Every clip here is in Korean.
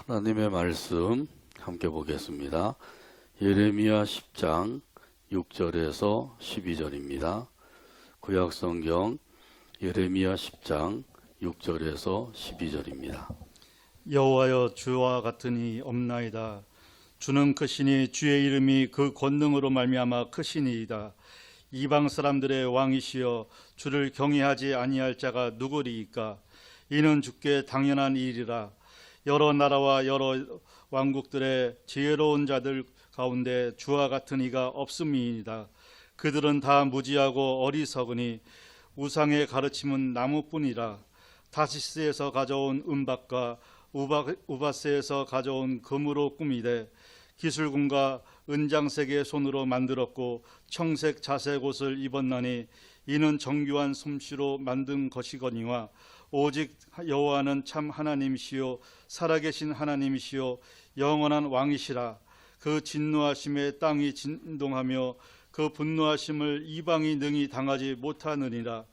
하나님의 말씀 함께 보겠습니다. 예레미야 10장 6절에서 12절입니다. 구약성경 예레미야 10장 6절에서 12절입니다. 여호와여, 주와 같으니 없나이다. 주는 크시니 주의 이름이 그 권능으로 말미암아 크시니이다. 이방 사람들의 왕이시여, 주를 경외하지 아니할 자가 누구리이까? 이는 주께 당연한 일이라. 여러 나라와 여러 왕국들의 지혜로운 자들 가운데 주와 같은 이가 없음이니이다. 그들은 다 무지하고 어리석으니 우상의 가르침은 나무뿐이라. 다시스에서 가져온 은박과 우바스에서 가져온 금으로 꾸미되 기술군과 은장색의 손으로 만들었고 청색 자색 옷을 입었나니 이는 정교한 솜씨로 만든 것이거니와 오직 여호와는 참 하나님이시요 살아계신 하나님이시요 영원한 왕이시라. 그 진노하심에 땅이 진동하며 그 분노하심을 이방이 능히 당하지 못하느니라.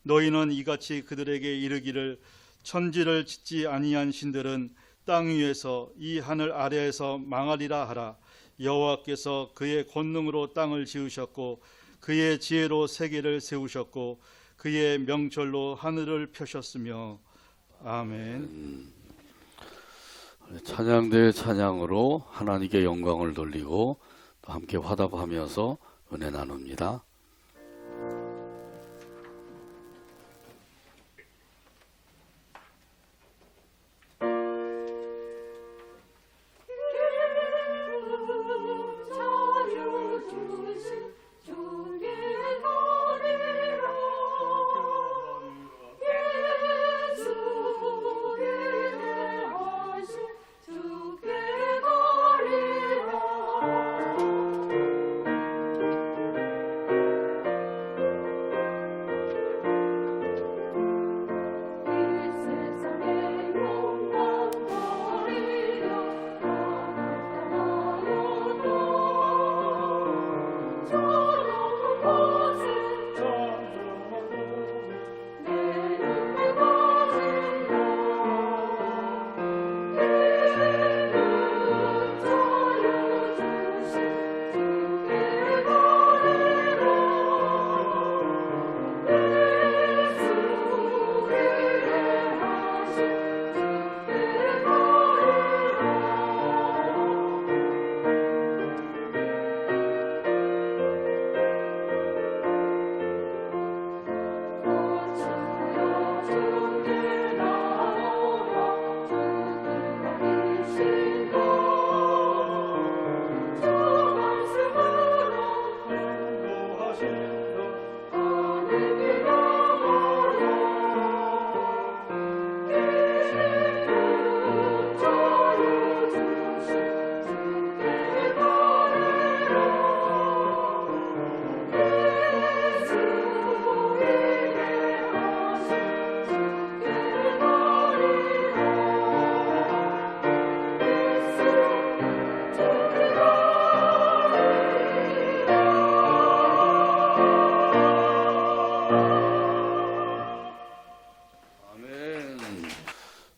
너희는 이같이 그들에게 이르기를 천지를 짓지 아니한 신들은 땅 위에서 이 하늘 아래에서 망하리라 하라. 여호와께서 그의 권능으로 땅을 지으셨고 그의 지혜로 세계를 세우셨고 그의 명철로 하늘을 펴셨으며. 아멘. 찬양대의 찬양으로 하나님께 영광을 돌리고 또 함께 화답하면서 은혜 나눕니다.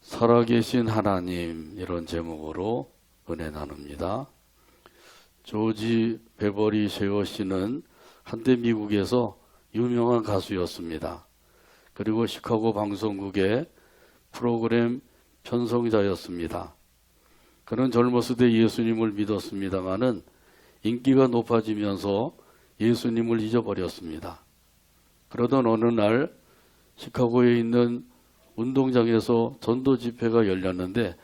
살아계신 하나님, 이런 제목으로 은혜 나눕니다. 조지 베버리 셰어 씨는 한때 미국에서 유명한 가수였습니다. 그리고 시카고 방송국의 프로그램 편성자였습니다. 그는 젊었을 때 예수님을 믿었습니다마는 인기가 높아지면서 예수님을 잊어버렸습니다. 그러던 어느 날 시카고에 있는 운동장에서 전도 집회가 열렸는데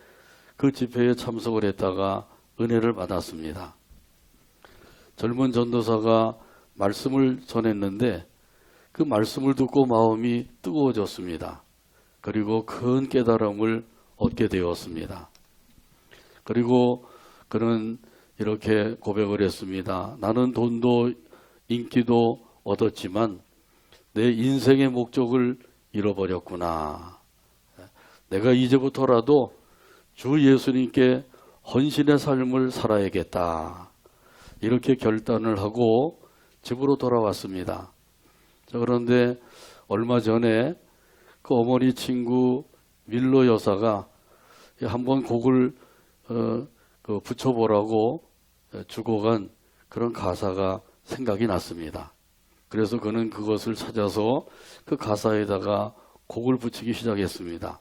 그 집회에 참석을 했다가 은혜를 받았습니다. 젊은 전도사가 말씀을 전했는데 그 말씀을 듣고 마음이 뜨거워졌습니다. 그리고 큰 깨달음을 얻게 되었습니다. 그리고 그는 이렇게 고백을 했습니다. 나는 돈도 인기도 얻었지만 내 인생의 목적을 잃어버렸구나. 내가 이제부터라도 주 예수님께 헌신의 삶을 살아야겠다. 이렇게 결단을 하고 집으로 돌아왔습니다. 자, 그런데 얼마 전에 그 어머니 친구 밀로 여사가 한번 곡을 그 붙여보라고 주고 간 그런 가사가 생각이 났습니다. 그래서 그는 그것을 찾아서 그 가사에다가 곡을 붙이기 시작했습니다.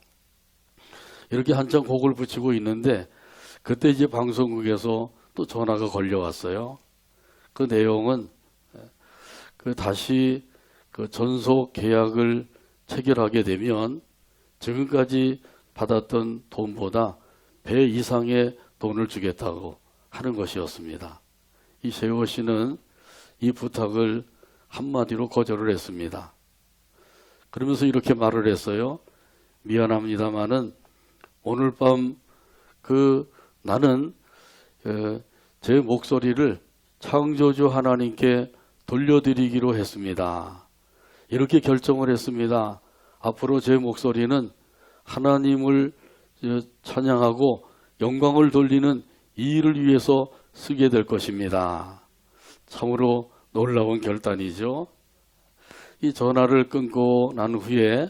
이렇게 한참 곡을 붙이고 있는데 그때 이제 방송국에서 또 전화가 걸려왔어요. 그 내용은 그 다시 그 전속 계약을 체결하게 되면 지금까지 받았던 돈보다 배 이상의 돈을 주겠다고 하는 것이었습니다. 이 세호 씨는 이 부탁을 한마디로 거절을 했습니다. 그러면서 이렇게 말을 했어요. 미안합니다마는 오늘 밤 나는 제 목소리를 창조주 하나님께 돌려드리기로 했습니다. 이렇게 결정을 했습니다. 앞으로 제 목소리는 하나님을 찬양하고 영광을 돌리는 이 일을 위해서 쓰게 될 것입니다. 참으로 놀라운 결단이죠. 이 전화를 끊고 난 후에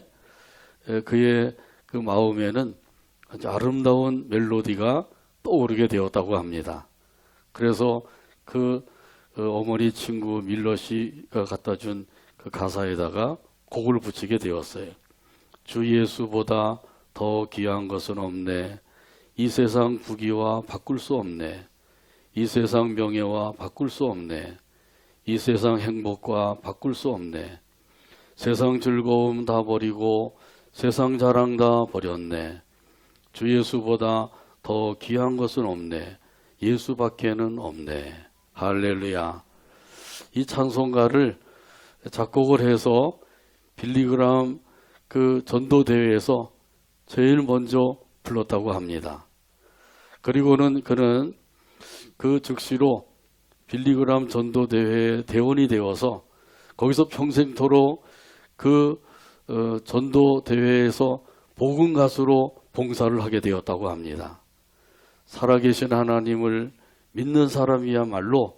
그의 그 마음에는 아주 아름다운 멜로디가 떠오르게 되었다고 합니다. 그래서 그 어머니 친구 밀러 씨가 갖다 준 그 가사에다가 곡을 붙이게 되었어요. 주 예수보다 더 귀한 것은 없네. 이 세상 부귀와 바꿀 수 없네. 이 세상 명예와 바꿀 수 없네. 이 세상 행복과 바꿀 수 없네. 세상 즐거움 다 버리고 세상 자랑 다 버렸네. 주 예수보다 더 귀한 것은 없네. 예수밖에는 없네. 할렐루야. 이 찬송가를 작곡을 해서 빌리그람 그 전도대회에서 제일 먼저 불렀다고 합니다. 그리고는 그는 그 즉시로 빌리그람 전도대회 대원이 되어서 거기서 평생토록 그 전도대회에서 복음 가수로 봉사를 하게 되었다고 합니다. 살아계신 하나님을 믿는 사람이야말로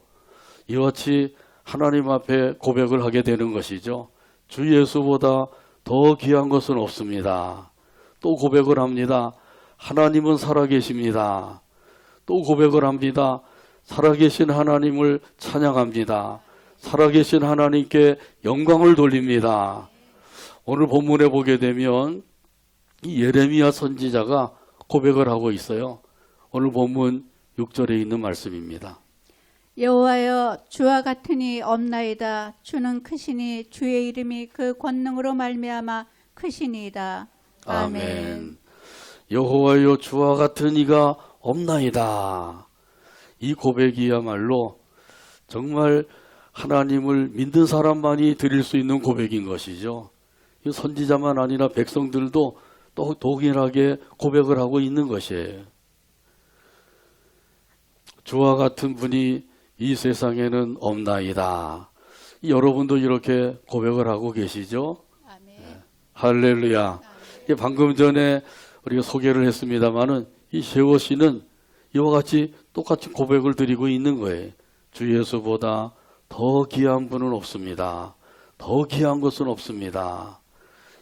이와 같이 하나님 앞에 고백을 하게 되는 것이죠. 주 예수보다 더 귀한 것은 없습니다. 또 고백을 합니다. 하나님은 살아계십니다. 또 고백을 합니다. 살아계신 하나님을 찬양합니다. 살아계신 하나님께 영광을 돌립니다. 오늘 본문에 보게 되면 이 예레미야 선지자가 고백을 하고 있어요. 오늘 본문 6절에 있는 말씀입니다. 여호와여 주와 같으니 없나이다. 주는 크시니 주의 이름이 그 권능으로 말미암아 크시니이다. 아멘. 여호와여 주와 같은 이가 없나이다. 이 고백이야말로 정말 하나님을 믿는 사람만이 드릴 수 있는 고백인 것이죠. 이 선지자만 아니라 백성들도 또 동일하게 고백을 하고 있는 것이에요. 주와 같은 분이 이 세상에는 없나이다. 여러분도 이렇게 고백을 하고 계시죠? 아멘. 할렐루야. 방금 전에 우리가 소개를 했습니다마는 이 세호 씨는 이와 같이 똑같이 고백을 드리고 있는 거예요. 주 예수보다 더 귀한 분은 없습니다. 더 귀한 것은 없습니다.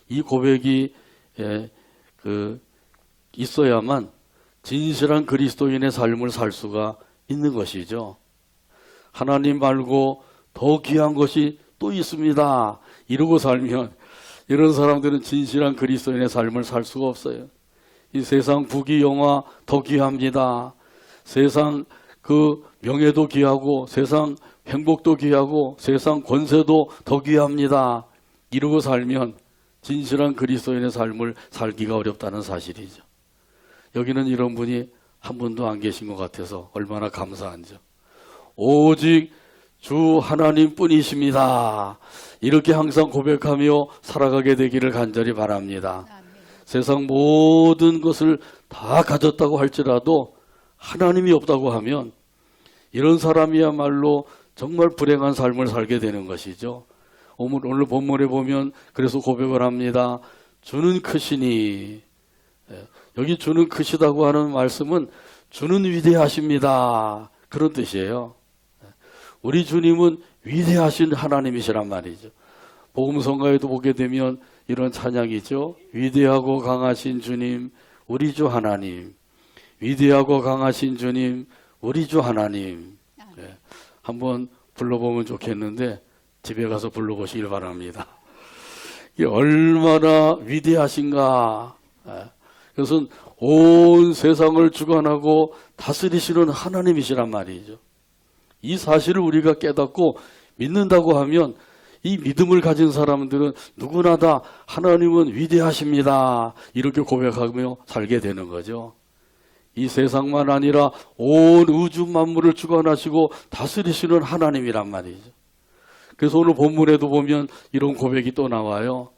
이 고백이 있어야만 진실한 그리스도인의 삶을 살 수가 있는 것이죠. 하나님 말고 더 귀한 것이 또 있습니다. 이러고 살면 이런 사람들은 진실한 그리스도인의 삶을 살 수가 없어요. 이 세상 부귀 영화 더 귀합니다. 세상 그 명예도 귀하고 세상 행복도 귀하고 세상 권세도 더 귀합니다. 이러고 살면 진실한 그리스도인의 삶을 살기가 어렵다는 사실이죠. 여기는 이런 분이 한 분도 안 계신 것 같아서 얼마나 감사한지. 오직 주 하나님뿐이십니다. 이렇게 항상 고백하며 살아가게 되기를 간절히 바랍니다. 아멘. 세상 모든 것을 다 가졌다고 할지라도 하나님이 없다고 하면 이런 사람이야말로 정말 불행한 삶을 살게 되는 것이죠. 오늘 본문에 보면 그래서 고백을 합니다. 주는 크시니. 여기 주는 크시다고 하는 말씀은 주는 위대하십니다. 그런 뜻이에요. 우리 주님은 위대하신 하나님이시란 말이죠. 복음성가에도 보게 되면 이런 찬양이죠. 위대하고 강하신 주님, 우리 주 하나님. 위대하고 강하신 주님, 우리 주 하나님. 예, 한번 불러보면 좋겠는데 집에 가서 불러보시길 바랍니다. 이게 얼마나 위대하신가. 예, 그것은 온 세상을 주관하고 다스리시는 하나님이시란 말이죠. 이 사실을 우리가 깨닫고 믿는다고 하면 이 믿음을 가진 사람들은 누구나 다 하나님은 위대하십니다. 이렇게 고백하며 살게 되는 거죠. 이 세상만 아니라 온 우주 만물을 주관하시고 다스리시는 하나님이란 말이죠. 그래서 오늘 본문에도 보면 이런 고백이 또 나와요.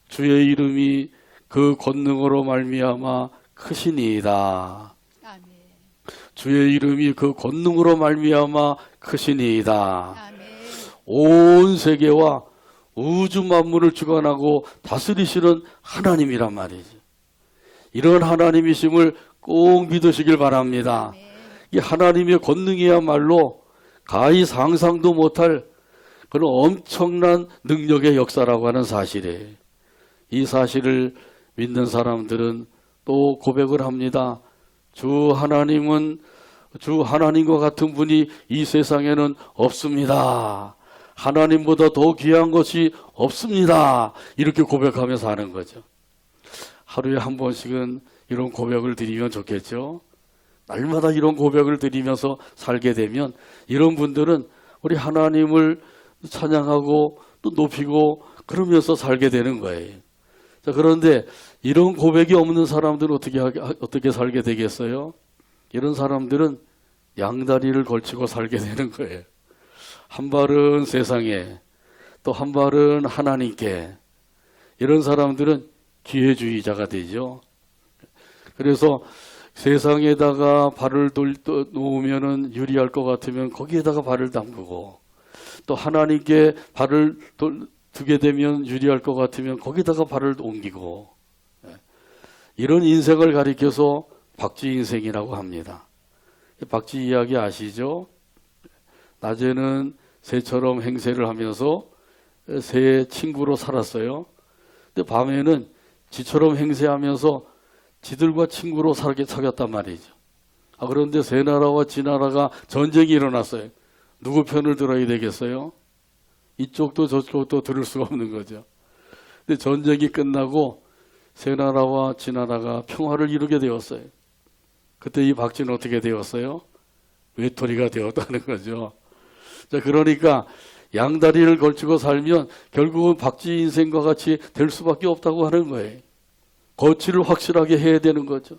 주의 이름이 그 권능으로 말미암아 크시니이다. 아멘. 주의 이름이 그 권능으로 말미암아 크시니이다. 아멘. 온 세계와 우주 만물을 주관하고 다스리시는 하나님이란 말이죠. 이런 하나님이심을 꼭 믿으시길 바랍니다. 아멘. 이 하나님의 권능이야말로 가히 상상도 못할 그런 엄청난 능력의 역사라고 하는 사실이에요. 이 사실을 믿는 사람들은 또 고백을 합니다. 주 하나님과 같은 분이 이 세상에는 없습니다. 하나님보다 더 귀한 것이 없습니다. 이렇게 고백하며 사는 거죠. 하루에 한 번씩은 이런 고백을 드리면 좋겠죠. 날마다 이런 고백을 드리면서 살게 되면 이런 분들은 우리 하나님을 찬양하고 또 높이고 그러면서 살게 되는 거예요. 자, 그런데 이런 고백이 없는 사람들은 어떻게 살게 되겠어요? 이런 사람들은 양다리를 걸치고 살게 되는 거예요. 한 발은 세상에, 또 한 발은 하나님께. 이런 사람들은 기회주의자가 되죠. 그래서 세상에다가 발을 놓으면은 유리할 것 같으면 거기에다가 발을 담그고, 또 하나님께 발을 두게 되면 유리할 것 같으면 거기다가 발을 옮기고, 이런 인생을 가리켜서 박쥐 인생이라고 합니다. 박쥐 이야기 아시죠? 낮에는 새처럼 행세를 하면서 새의 친구로 살았어요. 근데 밤에는 쥐처럼 행세하면서 쥐들과 친구로 사귀었단 말이죠. 그런데 새 나라와 쥐 나라가 전쟁이 일어났어요. 누구 편을 들어야 되겠어요? 이쪽도 저쪽도 들을 수가 없는 거죠. 근데 전쟁이 끝나고 새 나라와 쥐 나라가 평화를 이루게 되었어요. 그때 이 박쥐는 어떻게 되었어요? 외톨이가 되었다는 거죠. 자, 그러니까 양다리를 걸치고 살면 결국은 박쥐 인생과 같이 될 수밖에 없다고 하는 거예요. 거취를 확실하게 해야 되는 거죠.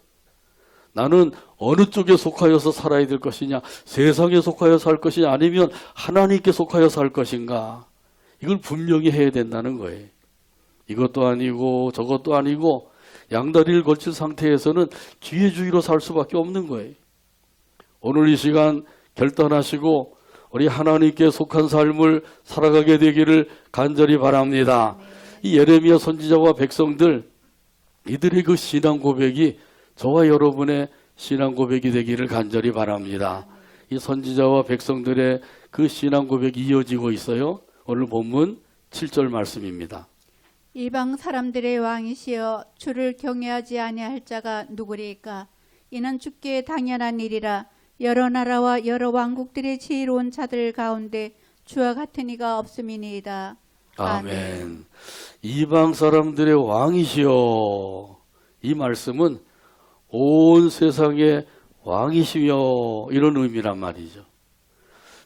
나는 어느 쪽에 속하여서 살아야 될 것이냐, 세상에 속하여 살 것이냐, 아니면 하나님께 속하여 살 것인가, 이걸 분명히 해야 된다는 거예요. 이것도 아니고 저것도 아니고 양다리를 걸친 상태에서는 기회주의로 살 수밖에 없는 거예요. 오늘 이 시간 결단하시고 우리 하나님께 속한 삶을 살아가게 되기를 간절히 바랍니다. 이 예레미야 선지자와 백성들, 이들의 그 신앙 고백이 저와 여러분의 신앙 고백이 되기를 간절히 바랍니다. 이 선지자와 백성들의 그 신앙 고백이 이어지고 있어요. 오늘 본문 7절 말씀입니다. 이방 사람들의 왕이시여 주를 경외하지 아니할 자가 누구리까? 이는 주께 당연한 일이라. 여러 나라와 여러 왕국들의 지혜로운 자들 가운데 주와 같은 이가 없음이니이다. 아멘. 이방 사람들의 왕이시여. 이 말씀은 온 세상의 왕이시여, 이런 의미란 말이죠.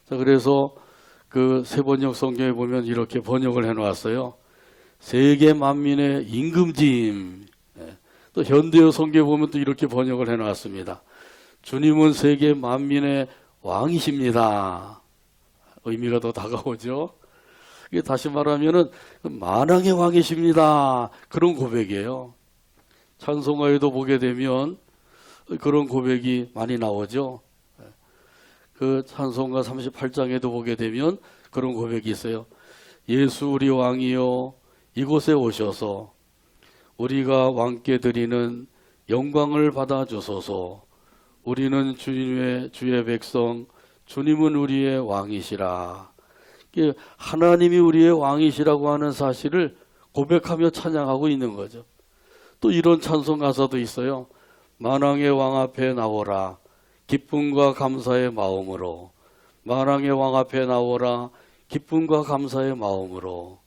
자, 그래서 그 세번역 성경에 보면 이렇게 번역을 해놓았어요. 세계 만민의 임금님. 또 현대어 성경에 보면 또 이렇게 번역을 해놨습니다. 주님은 세계 만민의 왕이십니다. 의미가 더 다가오죠. 이게 다시 말하면은 만왕의 왕이십니다. 그런 고백이에요. 찬송가에도 보게 되면 그런 고백이 많이 나오죠. 그 찬송가 38장에도 보게 되면 그런 고백이 있어요. 예수 우리 왕이여 이곳에 오셔서 우리가 왕께 드리는 영광을 받아 주소서. 우리는 주의 백성, 주님은 우리의 왕이시라. 하나님이 우리의 왕이시라고 하는 사실을 고백하며 찬양하고 있는 거죠. 또 이런 찬송 가사도 있어요. 만왕의 왕 앞에 나오라. 기쁨과 감사의 마음으로. 만왕의 왕 앞에 나오라. 기쁨과 감사의 마음으로.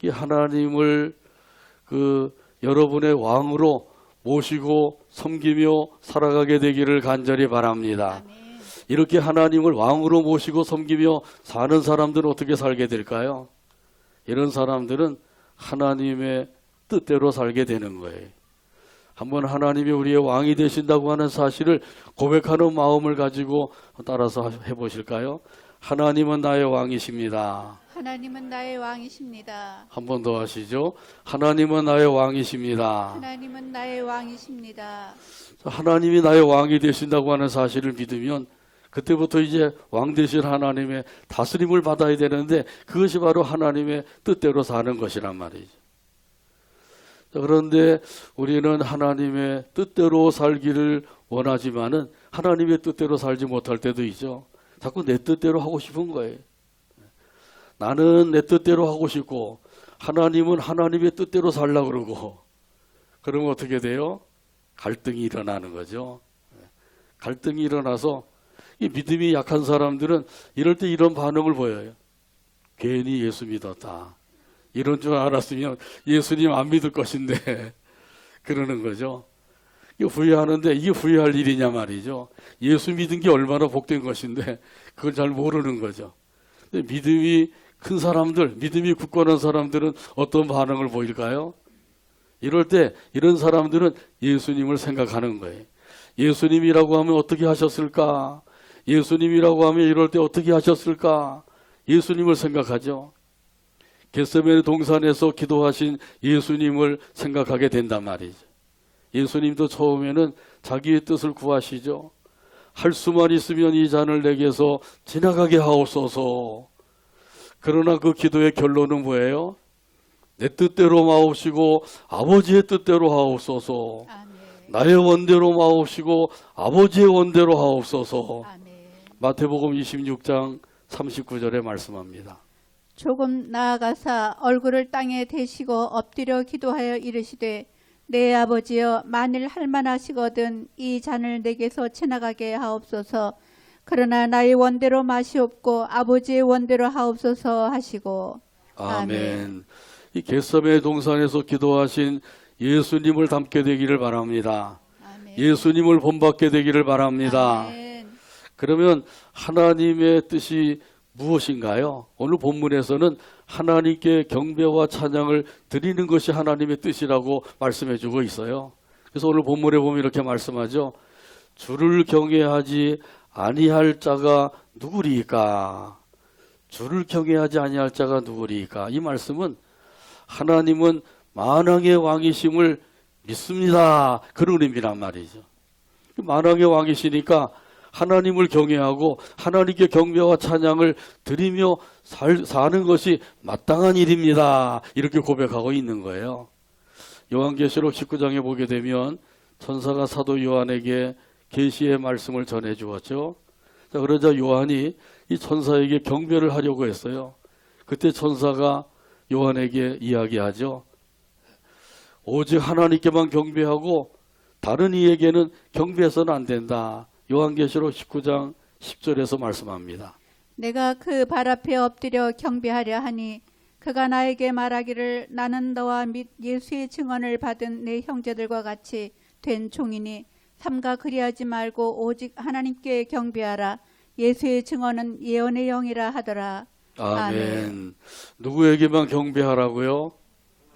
이 하나님을 여러분의 왕으로 모시고 섬기며 살아가게 되기를 간절히 바랍니다. 아멘. 이렇게 하나님을 왕으로 모시고 섬기며 사는 사람들은 어떻게 살게 될까요? 이런 사람들은 하나님의 뜻대로 살게 되는 거예요. 한번 하나님이 우리의 왕이 되신다고 하는 사실을 고백하는 마음을 가지고 따라서 해보실까요? 하나님은 나의 왕이십니다. 하나님은 나의 왕이십니다. 한 번 더 하시죠. 하나님은 나의 왕이십니다. 하나님은 나의 왕이십니다. 하나님이 나의 왕이 되신다고 하는 사실을 믿으면 그때부터 이제 왕 되신 하나님의 다스림을 받아야 되는데 그것이 바로 하나님의 뜻대로 사는 것이란 말이죠. 그런데 우리는 하나님의 뜻대로 살기를 원하지만은 하나님의 뜻대로 살지 못할 때도 있죠. 자꾸 내 뜻대로 하고 싶은 거예요. 나는 내 뜻대로 하고 싶고 하나님은 하나님의 뜻대로 살려고 그러고 그러면 어떻게 돼요? 갈등이 일어나는 거죠. 갈등이 일어나서 이 믿음이 약한 사람들은 이럴 때 이런 반응을 보여요. 괜히 예수 믿었다. 이런 줄 알았으면 예수님 안 믿을 것인데 그러는 거죠. 이게 후회하는데 이게 후회할 일이냐 말이죠. 예수 믿은 게 얼마나 복된 것인데 그걸 잘 모르는 거죠. 근데 믿음이 큰 사람들, 믿음이 굳건한 사람들은 어떤 반응을 보일까요? 이럴 때 이런 사람들은 예수님을 생각하는 거예요. 예수님이라고 하면 어떻게 하셨을까? 예수님이라고 하면 이럴 때 어떻게 하셨을까? 예수님을 생각하죠. 겟세마네 동산에서 기도하신 예수님을 생각하게 된단 말이죠. 예수님도 처음에는 자기의 뜻을 구하시죠. 할 수만 있으면 이 잔을 내게서 지나가게 하옵소서. 그러나 그 기도의 결론은 뭐예요? 내 뜻대로 마옵시고 아버지의 뜻대로 하옵소서. 아멘. 나의 원대로 마옵시고 아버지의 원대로 하옵소서. 아멘. 마태복음 26장 39절에 말씀합니다. 조금 나아가사 얼굴을 땅에 대시고 엎드려 기도하여 이르시되 내 아버지여 만일 할만하시거든 이 잔을 내게서 지나가게 하옵소서. 그러나 나의 원대로 마시옵고 아버지의 원대로 하옵소서 하시고. 아멘. 이 겟세마네 동산에서 기도하신 예수님을 닮게 되기를 바랍니다. 아멘. 예수님을 본받게 되기를 바랍니다. 아멘. 그러면 하나님의 뜻이 무엇인가요? 오늘 본문에서는 하나님께 경배와 찬양을 드리는 것이 하나님의 뜻이라고 말씀해 주고 있어요. 그래서 오늘 본문에 보면 이렇게 말씀하죠. 주를 경외하지 아니할 자가 누구리까? 주를 경외하지 아니할 자가 누구리까? 이 말씀은 하나님은 만왕의 왕이심을 믿습니다. 그런 의미란 말이죠. 만왕의 왕이시니까 하나님을 경외하고 하나님께 경배와 찬양을 드리며 사는 것이 마땅한 일입니다. 이렇게 고백하고 있는 거예요. 요한계시록 19장에 보게 되면 천사가 사도 요한에게 계시의 말씀을 전해 주었죠. 자, 그러자 요한이 이 천사에게 경배를 하려고 했어요. 그때 천사가 요한에게 이야기하죠. 오직 하나님께만 경배하고 다른 이에게는 경배해서는 안 된다. 요한계시록 19장 10절에서 말씀합니다. 내가 그 발 앞에 엎드려 경배하려 하니 그가 나에게 말하기를 나는 너와 및 예수의 증언을 받은 내 형제들과 같이 된 종이니 삼가 그리하지 말고 오직 하나님께 경배하라. 예수의 증언은 예언의 영이라 하더라. 아멘. 누구에게만 경배하라고요?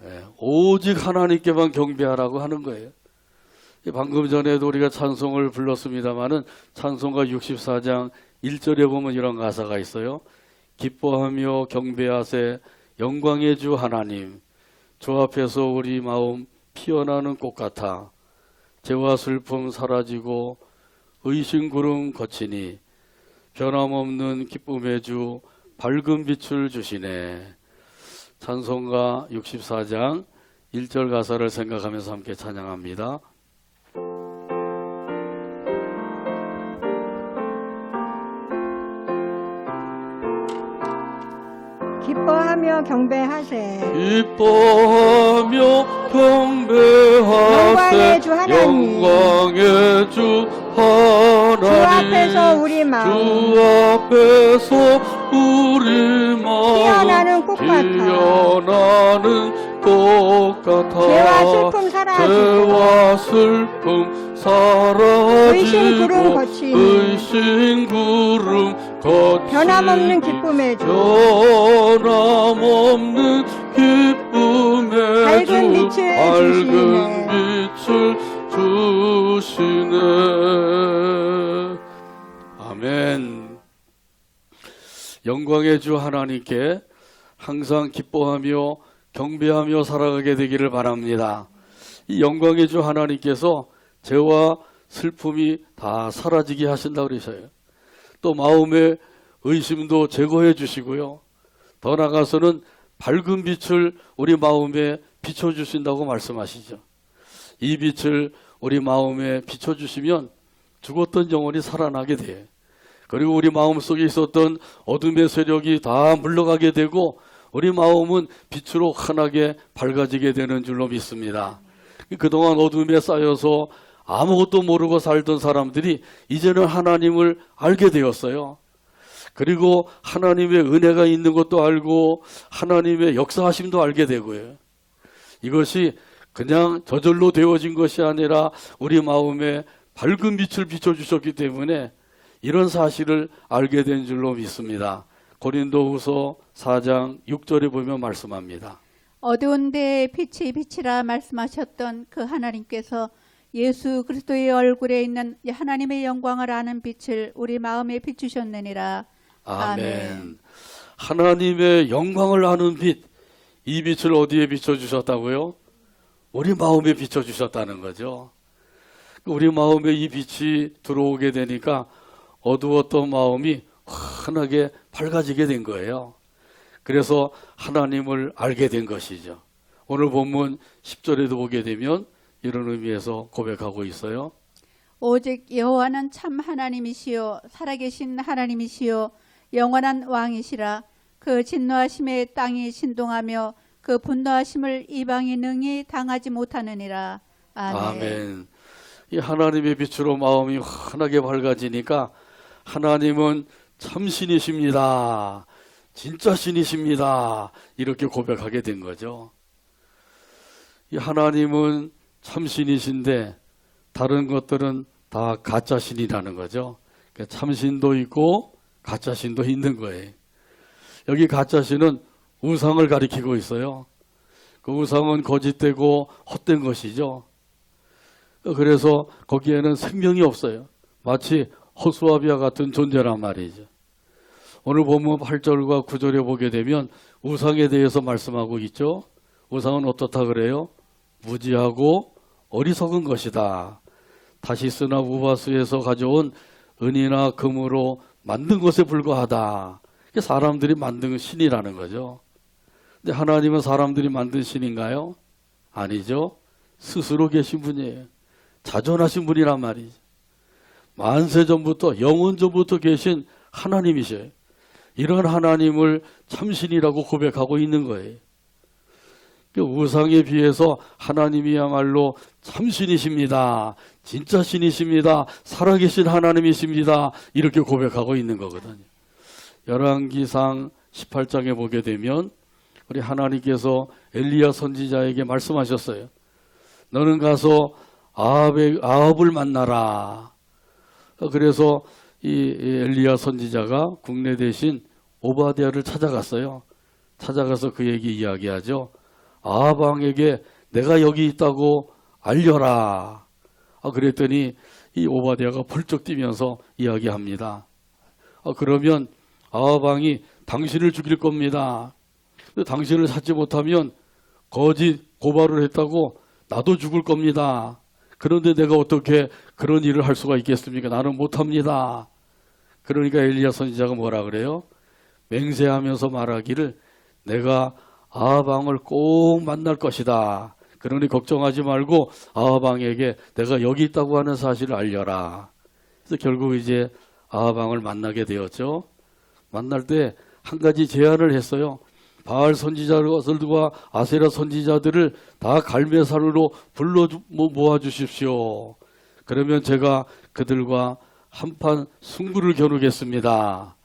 네, 오직 하나님께만 경배하라고 하는 거예요. 방금 전에도 우리가 찬송을 불렀습니다마는 찬송가 64장 1절에 보면 이런 가사가 있어요. 기뻐하며 경배하세 영광의 주 하나님, 주 앞에서 우리 마음 피어나는 꽃 같아 죄와 슬픔 사라지고 의심 구름 거치니 변함없는 기쁨의 주 밝은 빛을 주시네. 찬송가 64장 1절 가사를 생각하면서 함께 찬양합니다. 기뻐하며 기뻐하며 경배하세. 기뻐하며 경배하세. 영광의 주 하나님. 영광의 주 하나님. 주 앞에서 우리 마음 주 앞에서 우리 마음 피어나는 꽃 같아. 피어나는 꽃 같아. 죄와 슬픔 사라지고 죄와 슬픔 사라지고 의심 구름 거치니 의심 구름 거치니 변함없는 기쁨의 주 변함없는 기쁨의 밝은 주 빛을 밝은 주시네. 빛을 주시네. 아멘. 영광의 주 하나님께 항상 기뻐하며 경배하며 살아가게 되기를 바랍니다. 이 영광의 주 하나님께서 죄와 슬픔이 다 사라지게 하신다 그러셔요. 또 마음의 의심도 제거해 주시고요. 더 나아가서는 밝은 빛을 우리 마음에 비춰주신다고 말씀하시죠. 이 빛을 우리 마음에 비춰주시면 죽었던 영혼이 살아나게 돼요. 그리고 우리 마음속에 있었던 어둠의 세력이 다 물러가게 되고 우리 마음은 빛으로 환하게 밝아지게 되는 줄로 믿습니다. 그동안 어둠에 쌓여서 아무것도 모르고 살던 사람들이 이제는 하나님을 알게 되었어요. 그리고 하나님의 은혜가 있는 것도 알고 하나님의 역사하심도 알게 되고요. 이것이 그냥 저절로 되어진 것이 아니라 우리 마음에 밝은 빛을 비춰주셨기 때문에 이런 사실을 알게 된 줄로 믿습니다. 고린도후서 4장 6절에 보면 말씀합니다. 어두운 데에 빛이 빛이라 말씀하셨던 그 하나님께서 예수 그리스도의 얼굴에 있는 하나님의 영광을 아는 빛을 우리 마음에 비추셨느니라. 아멘. 하나님의 영광을 아는 빛, 이 빛을 어디에 비춰주셨다고요? 우리 마음에 비춰주셨다는 거죠. 우리 마음에 이 빛이 들어오게 되니까 어두웠던 마음이 환하게 밝아지게 된 거예요. 그래서 하나님을 알게 된 것이죠. 오늘 본문 10절에도 보게 되면 이런 의미에서 고백하고 있어요. 오직 여호와는 참 하나님이시요 살아계신 하나님이시요 영원한 왕이시라. 그 진노하심에 땅이 신동하며 그 분노하심을 이방이 능히 당하지 못하느니라. 아멘. 아멘. 이 하나님의 빛으로 마음이 환하게 밝아지니까 하나님은 참 신이십니다. 진짜 신이십니다. 이렇게 고백하게 된 거죠. 이 하나님은 참 신이신데 다른 것들은 다 가짜 신이라는 거죠. 참 신도 있고 가짜 신도 있는 거예요. 여기 가짜 신은 우상을 가리키고 있어요. 그 우상은 거짓되고 헛된 것이죠. 그래서 거기에는 생명이 없어요. 마치 허수아비와 같은 존재란 말이죠. 오늘 본문 8절과 9절에 보게 되면 우상에 대해서 말씀하고 있죠. 우상은 어떻다 그래요? 무지하고 어리석은 것이다. 다시스나 우바스에서 가져온 은이나 금으로 만든 것에 불과하다. 사람들이 만든 신이라는 거죠. 근데 하나님은 사람들이 만든 신인가요? 아니죠. 스스로 계신 분이에요. 자존하신 분이란 말이죠. 만세전부터 영원전부터 계신 하나님이셔요. 이런 하나님을 참신이라고 고백하고 있는 거예요. 우상에 비해서 하나님이야말로 참신이십니다. 진짜 신이십니다. 살아계신 하나님이십니다. 이렇게 고백하고 있는 거거든요. 열왕기상 18장에 보게 되면 우리 하나님께서 엘리야 선지자에게 말씀하셨어요. 너는 가서 아합을 만나라. 그래서 이 엘리야 선지자가 국내 대신 오바댜를 찾아갔어요. 찾아가서 그에게 이야기하죠. 아합 왕에게 내가 여기 있다고 알려라. 그랬더니 이 오바댜가 벌쩍 뛰면서 이야기합니다. 그러면 아합 왕이 당신을 죽일 겁니다. 당신을 찾지 못하면 거짓 고발을 했다고 나도 죽을 겁니다. 그런데 내가 어떻게 그런 일을 할 수가 있겠습니까? 나는 못합니다. 그러니까 엘리야 선지자가 뭐라 그래요? 맹세하면서 말하기를 내가 아합 왕을 꼭 만날 것이다. 그러니 걱정하지 말고 아합 왕에게 내가 여기 있다고 하는 사실을 알려라. 그래서 결국 이제 아합 왕을 만나게 되었죠. 만날 때 한 가지 제안을 했어요. 바알 선지자들과 아세라 선지자들을 다 갈매산으로 불러 모아주십시오. 그러면 제가 그들과 한판 승부를 겨누겠습니다.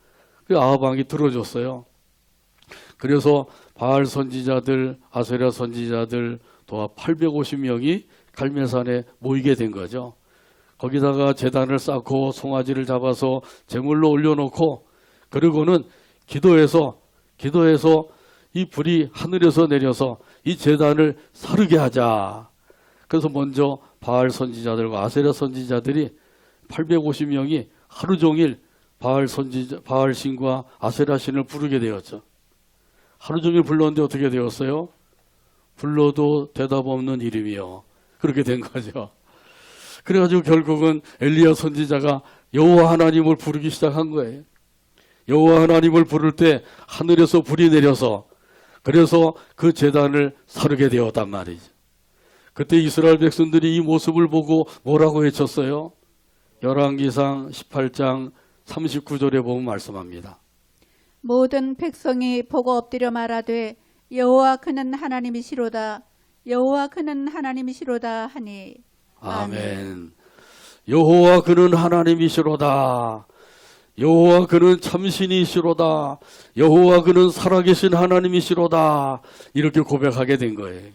그 아합 왕이 들어줬어요. 그래서 바알 선지자들, 아세라 선지자들 도합 850명이 갈매산에 모이게 된 거죠. 거기다가 제단을 쌓고 송아지를 잡아서 제물로 올려놓고, 그리고는 기도해서 이 불이 하늘에서 내려서 이 제단을 사르게 하자. 그래서 먼저 바알 선지자들과 아세라 선지자들이 850명이 하루 종일 바알 신과 아세라 신을 부르게 되었죠. 하루 종일 불렀는데 어떻게 되었어요? 불러도 대답 없는 이름이요. 그렇게 된 거죠. 그래가지고 결국은 엘리야 선지자가 여호와 하나님을 부르기 시작한 거예요. 여호와 하나님을 부를 때 하늘에서 불이 내려서, 그래서 그 제단을 사르게 되었단 말이죠. 그때 이스라엘 백성들이 이 모습을 보고 뭐라고 외쳤어요? 열왕기상 18장 39절에 보면 말씀합니다. 모든 백성이 보고 엎드려 말하되 여호와 그는 하나님이시로다. 여호와 그는 하나님이시로다 하니. 아멘. 여호와 그는 하나님이시로다. 여호와 그는 참신이시로다. 여호와 그는 살아계신 하나님이시로다. 이렇게 고백하게 된 거예요.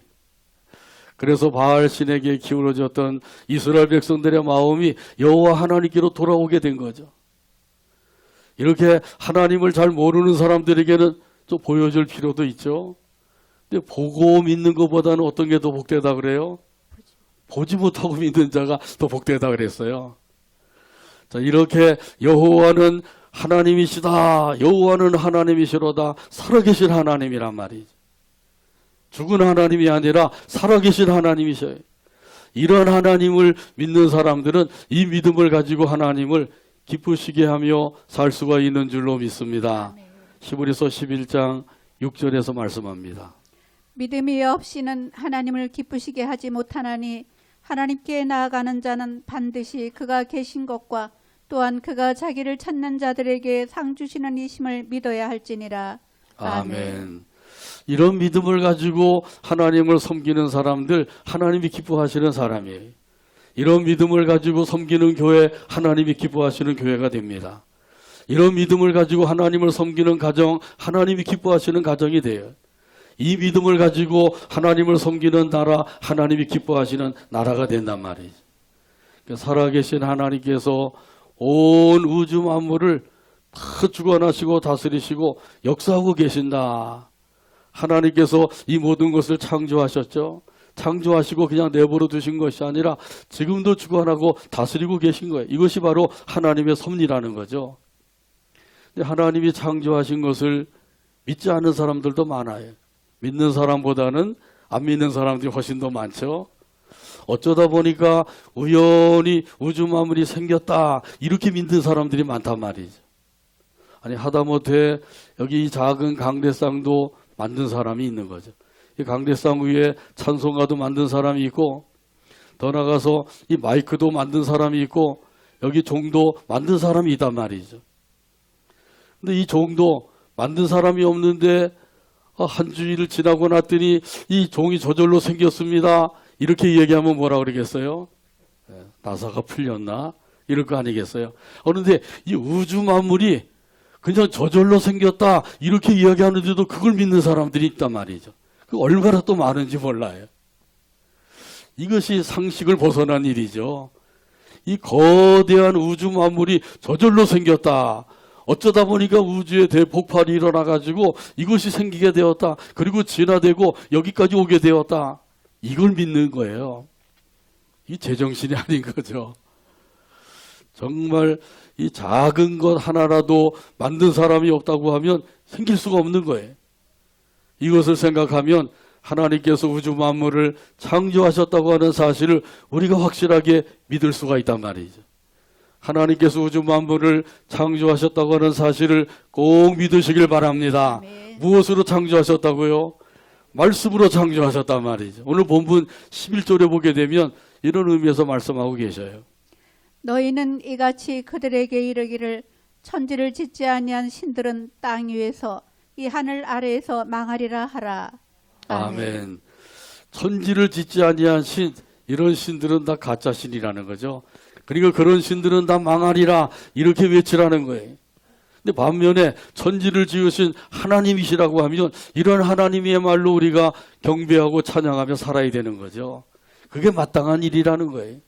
그래서 바알 신에게 기울어졌던 이스라엘 백성들의 마음이 여호와 하나님께로 돌아오게 된 거죠. 이렇게 하나님을 잘 모르는 사람들에게는 좀 보여줄 필요도 있죠. 근데 보고 믿는 것보다는 어떤 게 더 복되다 그래요? 보지 못하고 믿는 자가 더 복되다 그랬어요. 자, 이렇게 여호와는 하나님이시다. 여호와는 하나님이시로다. 살아계신 하나님이란 말이죠. 죽은 하나님이 아니라 살아계신 하나님이셔요. 이런 하나님을 믿는 사람들은 이 믿음을 가지고 하나님을 기쁘시게 하며 살 수가 있는 줄로 믿습니다. 히브리서 11장 6절에서 말씀합니다. 믿음이 없이는 하나님을 기쁘시게 하지 못하나니 하나님께 나아가는 자는 반드시 그가 계신 것과 또한 그가 자기를 찾는 자들에게 상 주시는 이심을 믿어야 할지니라. 아멘. 이런 믿음을 가지고 하나님을 섬기는 사람들, 하나님이 기뻐하시는 사람이에요. 이런 믿음을 가지고 섬기는 교회, 하나님이 기뻐하시는 교회가 됩니다. 이런 믿음을 가지고 하나님을 섬기는 가정, 하나님이 기뻐하시는 가정이 돼요. 이 믿음을 가지고 하나님을 섬기는 나라, 하나님이 기뻐하시는 나라가 된단 말이죠. 살아계신 하나님께서 온 우주 만물을 다 주관하시고 다스리시고 역사하고 계신다. 하나님께서 이 모든 것을 창조하셨죠. 창조하시고 그냥 내버려 두신 것이 아니라 지금도 주관하고 다스리고 계신 거예요. 이것이 바로 하나님의 섭리라는 거죠. 근데 하나님이 창조하신 것을 믿지 않는 사람들도 많아요. 믿는 사람보다는 안 믿는 사람들이 훨씬 더 많죠. 어쩌다 보니까 우연히 우주 만물이 생겼다 이렇게 믿는 사람들이 많단 말이죠. 아니 하다못해 여기 이 작은 강대상도 만든 사람이 있는 거죠. 이 강대상 위에 찬송가도 만든 사람이 있고, 더 나가서 이 마이크도 만든 사람이 있고, 여기 종도 만든 사람이 있단 말이죠. 근데 이 종도 만든 사람이 없는데 한 주일을 지나고 났더니 이 종이 저절로 생겼습니다. 이렇게 얘기하면 뭐라 그러겠어요? 나사가 풀렸나? 이럴 거 아니겠어요? 그런데 이 우주 만물이 그냥 저절로 생겼다 이렇게 이야기하는데도 그걸 믿는 사람들이 있단 말이죠. 그 얼마나 또 많은지 몰라요. 이것이 상식을 벗어난 일이죠. 이 거대한 우주 만물이 저절로 생겼다. 어쩌다 보니까 우주에 대폭발이 일어나가지고 이것이 생기게 되었다. 그리고 진화되고 여기까지 오게 되었다. 이걸 믿는 거예요. 이 제정신이 아닌 거죠. 정말 이 작은 것 하나라도 만든 사람이 없다고 하면 생길 수가 없는 거예요. 이것을 생각하면 하나님께서 우주 만물을 창조하셨다고 하는 사실을 우리가 확실하게 믿을 수가 있단 말이죠. 하나님께서 우주 만물을 창조하셨다고 하는 사실을 꼭 믿으시길 바랍니다. 아멘. 무엇으로 창조하셨다고요? 말씀으로 창조하셨단 말이죠. 오늘 본문 11절에 보게 되면 이런 의미에서 말씀하고 계셔요. 너희는 이같이 그들에게 이르기를 천지를 짓지 아니한 신들은 땅 위에서 이 하늘 아래에서 망하리라 하라. 아멘. 천지를 짓지 아니한 신, 이런 신들은 다 가짜 신이라는 거죠. 그러니까 그런 신들은 다 망하리라 이렇게 외치라는 거예요. 근데 반면에 천지를 지으신 하나님이시라고 하면 이런 하나님이야말로 우리가 경배하고 찬양하며 살아야 되는 거죠. 그게 마땅한 일이라는 거예요.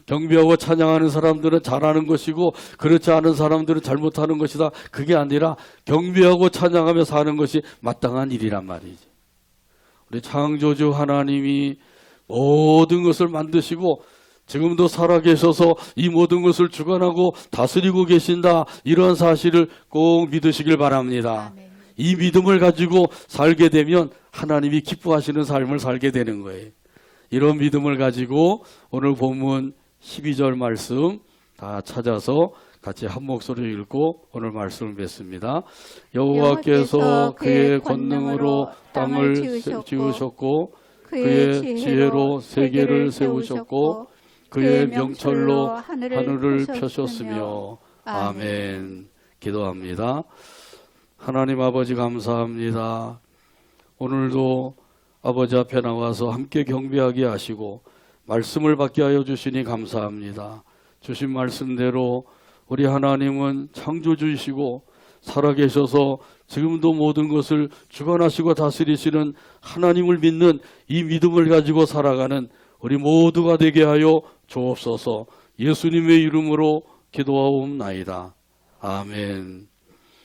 경배하고 찬양하는 사람들은 잘하는 것이고 그렇지 않은 사람들은 잘못하는 것이다. 그게 아니라 경배하고 찬양하며 사는 것이 마땅한 일이란 말이지. 우리 창조주 하나님이 모든 것을 만드시고 지금도 살아계셔서 이 모든 것을 주관하고 다스리고 계신다. 이런 사실을 꼭 믿으시길 바랍니다. 아멘. 이 믿음을 가지고 살게 되면 하나님이 기뻐하시는 삶을 살게 되는 거예요. 이런 믿음을 가지고 오늘 본문 12절 말씀 다 찾아서 같이 한 목소리 읽고 오늘 말씀을 맺습니다. 여호와께서 그의 권능으로 땅을 지으셨고 그의 지혜로 세계를 세우셨고 그의 명철로 하늘을 펴셨으며 아멘. 기도합니다. 하나님 아버지 감사합니다. 오늘도 아버지 앞에 나와서 함께 경배하게 하시고 말씀을 받게 하여 주시니 감사합니다. 주신 말씀대로 우리 하나님은 창조주이시고 살아계셔서 지금도 모든 것을 주관하시고 다스리시는 하나님을 믿는 이 믿음을 가지고 살아가는 우리 모두가 되게 하여 주옵소서. 예수님의 이름으로 기도하옵나이다. 아멘.